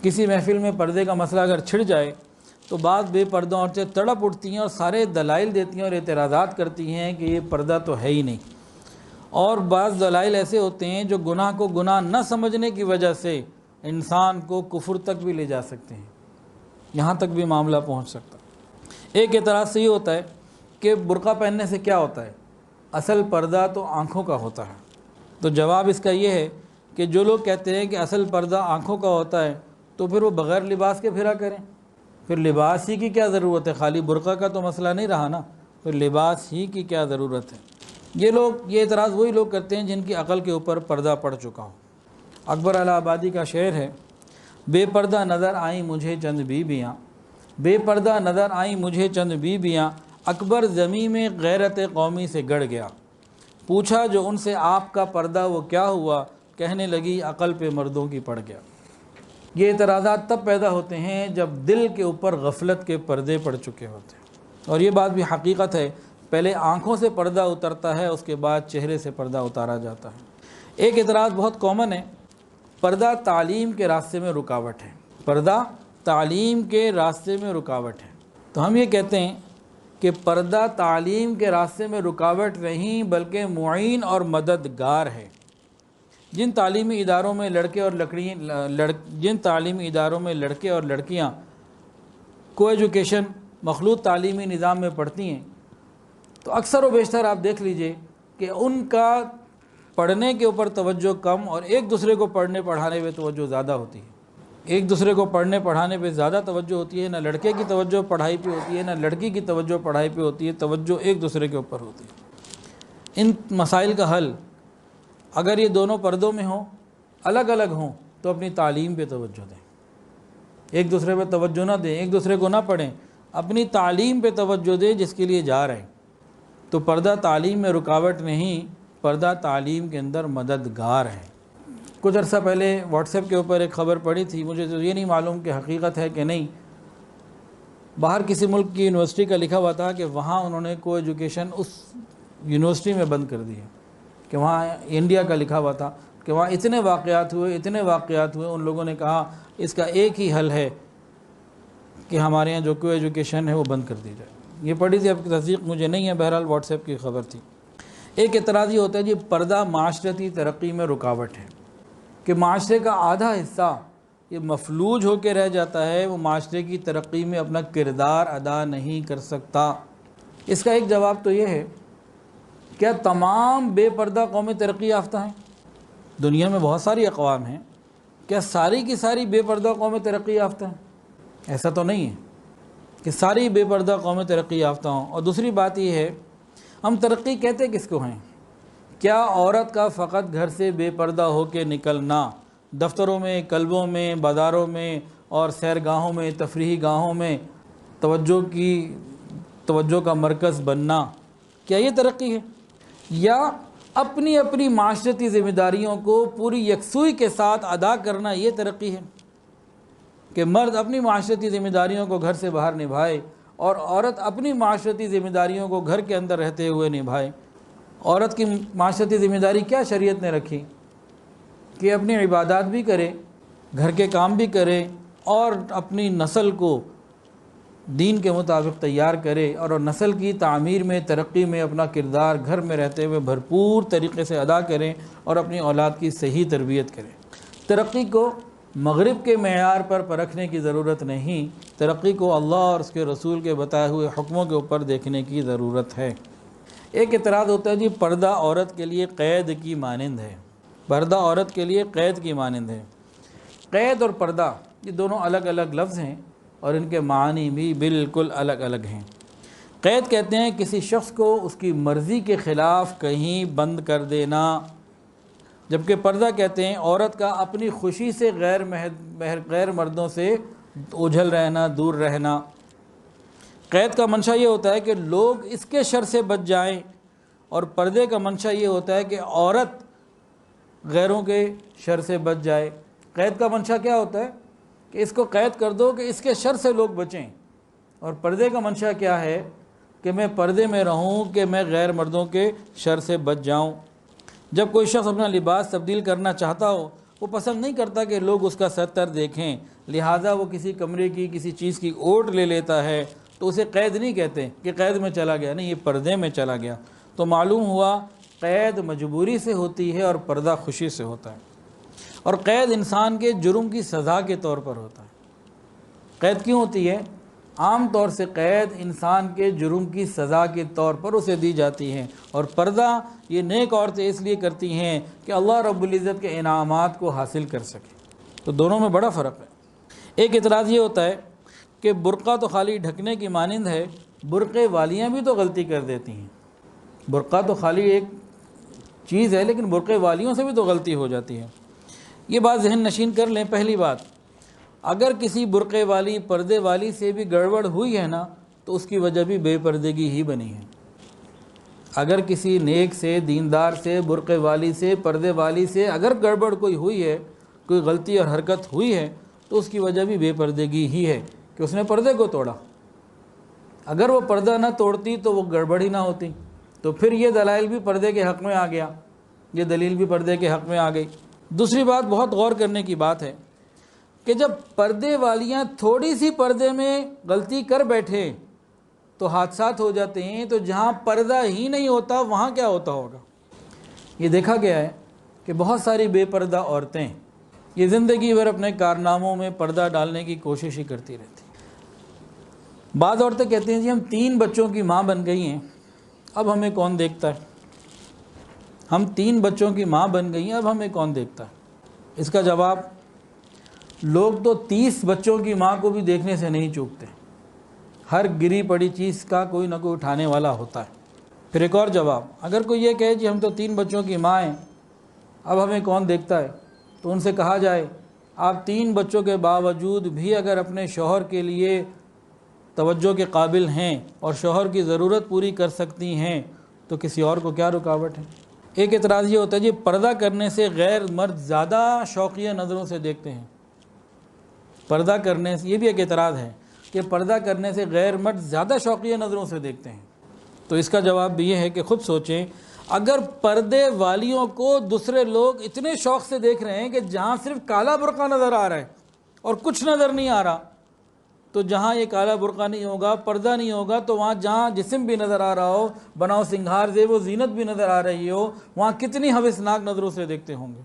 کسی محفل میں پردے کا مسئلہ اگر چھڑ جائے تو بعض بے پردہ عورتیں تڑپ اٹھتی ہیں اور سارے دلائل دیتی ہیں اور اعتراضات کرتی ہیں کہ یہ پردہ تو ہے ہی نہیں، اور بعض دلائل ایسے ہوتے ہیں جو گناہ کو گناہ نہ سمجھنے کی وجہ سے انسان کو کفر تک بھی لے جا سکتے ہیں، یہاں تک بھی معاملہ پہنچ سکتا ہے۔ ایک اعتراض سے یہ ہوتا ہے کہ برقع پہننے سے کیا ہوتا ہے، اصل پردہ تو آنکھوں کا ہوتا ہے۔ تو جواب اس کا یہ ہے کہ جو لوگ کہتے ہیں کہ اصل پردہ آنکھوں کا ہوتا ہے تو پھر وہ بغیر لباس کے پھرا کریں، پھر لباس ہی کی کیا ضرورت ہے، خالی برقع کا تو مسئلہ نہیں رہا نا، پھر لباس ہی کی کیا ضرورت ہے۔ یہ اعتراض وہی لوگ کرتے ہیں جن کی عقل کے اوپر پردہ پڑ چکا ہو۔ اکبر الہ آبادی کا شعر ہے، بے پردہ نظر آئیں مجھے چند بیویاں، بے پردہ نظر آئیں مجھے چند بیویاں، اکبر زمیں میں غیرت قومی سے گڑ گیا، پوچھا جو ان سے آپ کا پردہ وہ کیا ہوا، کہنے لگی عقل پہ مردوں کی پڑ گیا۔ یہ اعتراضات تب پیدا ہوتے ہیں جب دل کے اوپر غفلت کے پردے پڑ چکے ہوتے ہیں، اور یہ بات بھی حقیقت ہے، پہلے آنکھوں سے پردہ اترتا ہے، اس کے بعد چہرے سے پردہ اتارا جاتا ہے۔ ایک اعتراض بہت کامن ہے، پردہ تعلیم کے راستے میں رکاوٹ ہے، پردہ تعلیم کے راستے میں رکاوٹ ہے۔ تو ہم یہ کہتے ہیں کہ پردہ تعلیم کے راستے میں رکاوٹ نہیں بلکہ معین اور مددگار ہے۔ جن تعلیمی اداروں میں لڑکے اور لڑکیاں کو ایجوکیشن مخلوط تعلیمی نظام میں پڑھتی ہیں تو اکثر و بیشتر آپ دیکھ لیجئے کہ ان کا پڑھنے کے اوپر توجہ کم اور ایک دوسرے کو پڑھنے پڑھانے پہ توجہ زیادہ ہوتی ہے۔ ایک دوسرے کو پڑھنے پڑھانے پہ زیادہ توجہ ہوتی ہے، نہ لڑکے کی توجہ پڑھائی پہ ہوتی ہے نہ لڑکی کی توجہ پڑھائی پہ ہوتی ہے، توجہ ایک دوسرے کے اوپر ہوتی ہے۔ ان مسائل کا حل اگر یہ دونوں پردوں میں ہوں، الگ الگ ہوں، تو اپنی تعلیم پہ توجہ دیں، ایک دوسرے پہ توجہ نہ دیں، ایک دوسرے کو نہ پڑھیں، اپنی تعلیم پہ توجہ دیں جس کے لیے جا رہے ہیں۔ تو پردہ تعلیم میں رکاوٹ نہیں، پردہ تعلیم کے اندر مددگار ہے۔ کچھ عرصہ پہلے واٹس ایپ کے اوپر ایک خبر پڑی تھی، مجھے تو یہ نہیں معلوم کہ حقیقت ہے کہ نہیں، باہر کسی ملک کی یونیورسٹی کا لکھا ہوا تھا کہ وہاں انہوں نے کو ایجوکیشن اس یونیورسٹی میں بند کر دی ہے، کہ وہاں انڈیا کا لکھا ہوا تھا کہ وہاں اتنے واقعات ہوئے، ان لوگوں نے کہا اس کا ایک ہی حل ہے کہ ہمارے یہاں جو کو ایجوکیشن ہے وہ بند کر دی جائے۔ یہ پڑھی تھی، اب کی تصدیق مجھے نہیں ہے، بہرحال واٹس ایپ کی خبر تھی۔ ایک اعتراض یہ ہوتا ہے جی پردہ معاشرتی ترقی میں رکاوٹ ہے، کہ معاشرے کا آدھا حصہ یہ مفلوج ہو کے رہ جاتا ہے، وہ معاشرے کی ترقی میں اپنا کردار ادا نہیں کر سکتا۔ اس کا ایک جواب تو یہ ہے، کیا تمام بے پردہ قومیں ترقی یافتہ ہیں؟ دنیا میں بہت ساری اقوام ہیں، کیا ساری کی ساری بے پردہ قومیں ترقی یافتہ ہیں؟ ایسا تو نہیں ہے کہ ساری بے پردہ قومیں ترقی یافتہ ہوں۔ اور دوسری بات یہ ہے، ہم ترقی کہتے کس کو ہیں؟ کیا عورت کا فقط گھر سے بے پردہ ہو کے نکلنا، دفتروں میں، کلبوں میں، بازاروں میں اور سیرگاہوں میں، تفریحی گاہوں میں توجہ کا مرکز بننا، کیا یہ ترقی ہے؟ یا اپنی اپنی معاشرتی ذمہ داریوں کو پوری یکسوئی کے ساتھ ادا کرنا یہ ترقی ہے؟ کہ مرد اپنی معاشرتی ذمہ داریوں کو گھر سے باہر نبھائے اور عورت اپنی معاشرتی ذمہ داریوں کو گھر کے اندر رہتے ہوئے نبھائے۔ عورت کی معاشرتی ذمہ داری کیا شریعت نے رکھی؟ کہ اپنی عبادات بھی کرے، گھر کے کام بھی کرے اور اپنی نسل کو دین کے مطابق تیار کرے، اور نسل کی تعمیر میں، ترقی میں اپنا کردار گھر میں رہتے ہوئے بھرپور طریقے سے ادا کریں اور اپنی اولاد کی صحیح تربیت کریں۔ ترقی کو مغرب کے معیار پر پرکھنے کی ضرورت نہیں، ترقی کو اللہ اور اس کے رسول کے بتائے ہوئے حکموں کے اوپر دیکھنے کی ضرورت ہے۔ ایک اعتراض ہوتا ہے جی پردہ عورت کے لیے قید کی مانند ہے، پردہ عورت کے لیے قید کی مانند ہے۔ قید اور پردہ یہ دونوں الگ الگ لفظ ہیں اور ان کے معنی بھی بالکل الگ الگ ہیں۔ قید کہتے ہیں کسی شخص کو اس کی مرضی کے خلاف کہیں بند کر دینا، جبکہ پردہ کہتے ہیں عورت کا اپنی خوشی سے غیر مردوں سے اوجھل رہنا، دور رہنا۔ قید کا منشا یہ ہوتا ہے کہ لوگ اس کے شر سے بچ جائیں، اور پردے کا منشا یہ ہوتا ہے کہ عورت غیروں کے شر سے بچ جائے۔ قید کا منشا کیا ہوتا ہے کہ اس کو قید کر دو کہ اس کے شر سے لوگ بچیں، اور پردے کا منشا کیا ہے کہ میں پردے میں رہوں کہ میں غیر مردوں کے شر سے بچ جاؤں۔ جب کوئی شخص اپنا لباس تبدیل کرنا چاہتا ہو وہ پسند نہیں کرتا کہ لوگ اس کا ستر دیکھیں، لہٰذا وہ کسی کمرے کی کسی چیز کی اوٹ لے لیتا ہے، تو اسے قید نہیں کہتے کہ قید میں چلا گیا، نہیں، یہ پردے میں چلا گیا۔ تو معلوم ہوا قید مجبوری سے ہوتی ہے اور پردہ خوشی سے ہوتا ہے، اور قید انسان کے جرم کی سزا کے طور پر ہوتا ہے۔ قید کیوں ہوتی ہے؟ عام طور سے قید انسان کے جرم کی سزا کے طور پر اسے دی جاتی ہے، اور پردہ یہ نیک عورتیں اس لیے کرتی ہیں کہ اللہ رب العزت کے انعامات کو حاصل کر سکے۔ تو دونوں میں بڑا فرق ہے۔ ایک اعتراض یہ ہوتا ہے کہ برقع تو خالی ڈھکنے کی مانند ہے، برقعے والیاں بھی تو غلطی کر دیتی ہیں۔ برقع تو خالی ایک چیز ہے، لیکن برقعے والیوں سے بھی تو غلطی ہو جاتی ہے۔ یہ بات ذہن نشین کر لیں۔ پہلی بات، اگر کسی برقعے والی پردے والی سے بھی گڑبڑ ہوئی ہے نا، تو اس کی وجہ بھی بے پردگی ہی بنی ہے۔ اگر کسی نیک سے، دیندار سے، برقعے والی سے، پردے والی سے اگر گڑبڑ کوئی ہوئی ہے، کوئی غلطی اور حرکت ہوئی ہے، تو اس کی وجہ بھی بے پردگی ہی ہے کہ اس نے پردے کو توڑا۔ اگر وہ پردہ نہ توڑتی تو وہ گڑبڑ ہی نہ ہوتی۔ تو پھر یہ دلائل بھی پردے کے حق میں آ گیا، یہ دلیل بھی پردے کے حق میں آ گئی۔ دوسری بات بہت غور کرنے کی بات ہے کہ جب پردے والیاں تھوڑی سی پردے میں غلطی کر بیٹھے تو حادثات ہو جاتے ہیں، تو جہاں پردہ ہی نہیں ہوتا وہاں کیا ہوتا ہوگا؟ یہ دیکھا گیا ہے کہ بہت ساری بے پردہ عورتیں یہ زندگی بھر اپنے کارناموں میں پردہ ڈالنے کی کوشش ہی کرتی رہتی۔ بعض عورتیں کہتی ہیں جی ہم 3 بچوں کی ماں بن گئی ہیں، اب ہمیں کون دیکھتا ہے؟ ہم 3 بچوں کی ماں بن گئی ہیں، اب ہمیں کون دیکھتا ہے؟ اس کا جواب، لوگ تو 30 بچوں کی ماں کو بھی دیکھنے سے نہیں چوکتے۔ ہر گری پڑی چیز کا کوئی نہ کوئی اٹھانے والا ہوتا ہے۔ پھر ایک اور جواب، اگر کوئی یہ کہے جی ہم تو 3 بچوں کی ماں ہیں، اب ہمیں کون دیکھتا ہے، تو ان سے کہا جائے آپ 3 بچوں کے باوجود بھی اگر اپنے شوہر کے لیے توجہ کے قابل ہیں اور شوہر کی ضرورت پوری کر سکتی ہیں، تو کسی اور کو کیا رکاوٹ ہے؟ ایک اعتراض یہ ہوتا ہے جی پردہ کرنے سے غیر مرد زیادہ شوقیہ نظروں سے دیکھتے ہیں۔ پردہ کرنے سے، یہ بھی ایک اعتراض ہے کہ پردہ کرنے سے غیر مرد زیادہ شوقیہ نظروں سے دیکھتے ہیں۔ تو اس کا جواب بھی یہ ہے کہ خود سوچیں، اگر پردے والیوں کو دوسرے لوگ اتنے شوق سے دیکھ رہے ہیں کہ جہاں صرف کالا برقع نظر آ رہا ہے اور کچھ نظر نہیں آ رہا، تو جہاں یہ کالا برقع نہیں ہوگا، پردہ نہیں ہوگا، تو وہاں جہاں جسم بھی نظر آ رہا ہو، بناؤ سنگھار زیب و زینت بھی نظر آ رہی ہو، وہاں کتنی ہوسناک نظروں سے دیکھتے ہوں گے۔